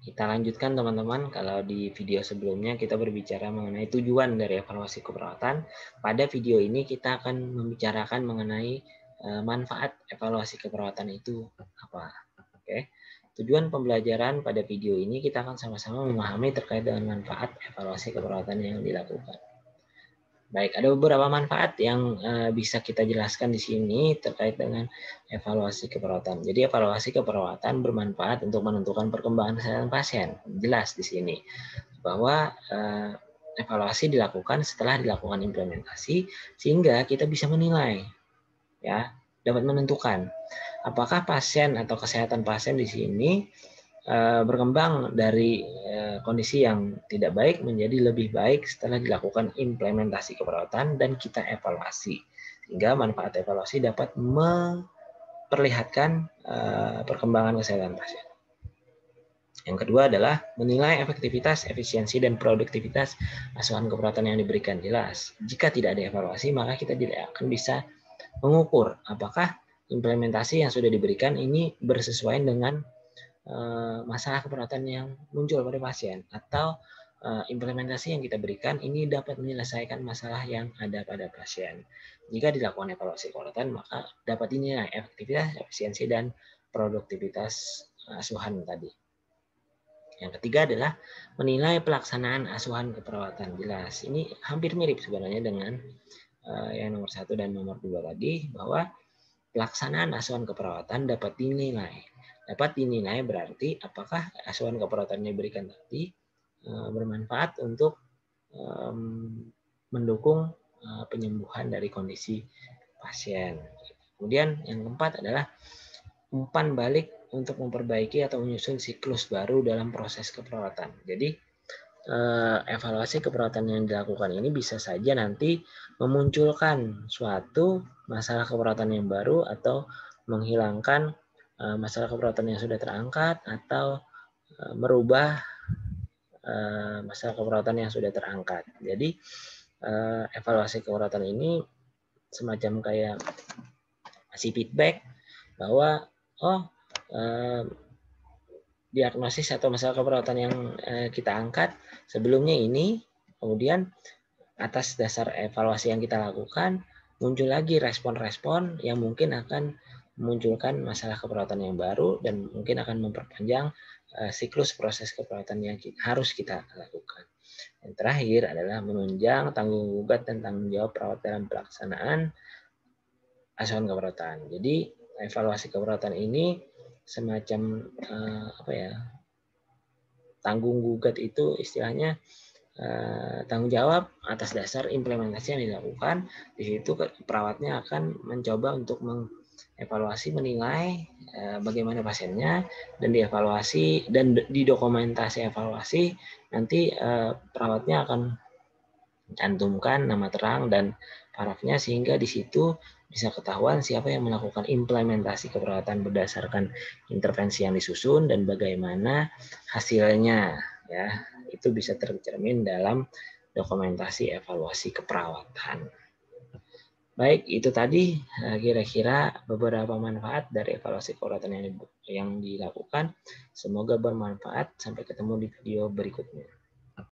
Kita lanjutkan teman-teman, kalau di video sebelumnya kita berbicara mengenai tujuan dari evaluasi keperawatan. Pada video ini kita akan membicarakan mengenai manfaat evaluasi keperawatan itu apa. Oke. Tujuan pembelajaran pada video ini kita akan sama-sama memahami terkait dengan manfaat evaluasi keperawatan yang dilakukan. Baik, ada beberapa manfaat yang bisa kita jelaskan di sini terkait dengan evaluasi keperawatan. Jadi evaluasi keperawatan bermanfaat untuk menentukan perkembangan kesehatan pasien. Jelas di sini bahwa evaluasi dilakukan setelah dilakukan implementasi sehingga kita bisa menilai, ya, dapat menentukan apakah pasien atau kesehatan pasien di sini berkembang dari kondisi yang tidak baik menjadi lebih baik setelah dilakukan implementasi keperawatan dan kita evaluasi. Sehingga manfaat evaluasi dapat memperlihatkan perkembangan kesehatan pasien. Yang kedua adalah menilai efektivitas, efisiensi, dan produktivitas asuhan keperawatan yang diberikan. Jelas, jika tidak ada evaluasi, maka kita tidak akan bisa mengukur apakah implementasi yang sudah diberikan ini bersesuaian dengan masalah keperawatan yang muncul pada pasien, atau implementasi yang kita berikan ini dapat menyelesaikan masalah yang ada pada pasien. Jika dilakukan evaluasi keperawatan, maka dapat dinilai efektivitas, efisiensi, dan produktivitas asuhan tadi. Yang ketiga adalah menilai pelaksanaan asuhan keperawatan. Jelas, ini hampir mirip sebenarnya dengan yang nomor 1 dan nomor 2 tadi, bahwa pelaksanaan asuhan keperawatan dapat dinilai. Dapat dinilai berarti apakah asuhan keperawatan yang diberikan tadi bermanfaat untuk mendukung penyembuhan dari kondisi pasien. Kemudian yang keempat adalah umpan balik untuk memperbaiki atau menyusun siklus baru dalam proses keperawatan. Jadi evaluasi keperawatan yang dilakukan ini bisa saja nanti memunculkan suatu masalah keperawatan yang baru atau menghilangkan masalah keperawatan yang sudah terangkat atau merubah masalah keperawatan yang sudah terangkat. Jadi evaluasi keperawatan ini semacam kayak kasih feedback bahwa diagnosis atau masalah keperawatan yang kita angkat sebelumnya ini, kemudian atas dasar evaluasi yang kita lakukan muncul lagi respon-respon yang mungkin akan memunculkan masalah keperawatan yang baru dan mungkin akan memperpanjang siklus proses keperawatan yang harus kita lakukan. Yang terakhir adalah menunjang tanggung gugat dan tanggung jawab perawat dalam pelaksanaan asuhan keperawatan. Jadi evaluasi keperawatan ini semacam tanggung gugat itu istilahnya tanggung jawab atas dasar implementasi yang dilakukan. Di situ perawatnya akan mencoba untuk mengevaluasi, menilai bagaimana pasiennya, dan dievaluasi dan di dokumentasi evaluasi nanti perawatnya akan cantumkan nama terang dan parafnya sehingga di situ bisa ketahuan siapa yang melakukan implementasi keperawatan berdasarkan intervensi yang disusun dan bagaimana hasilnya, ya. Itu bisa tercermin dalam dokumentasi evaluasi keperawatan. Baik, itu tadi kira-kira beberapa manfaat dari evaluasi keperawatan yang dilakukan. Semoga bermanfaat. Sampai ketemu di video berikutnya.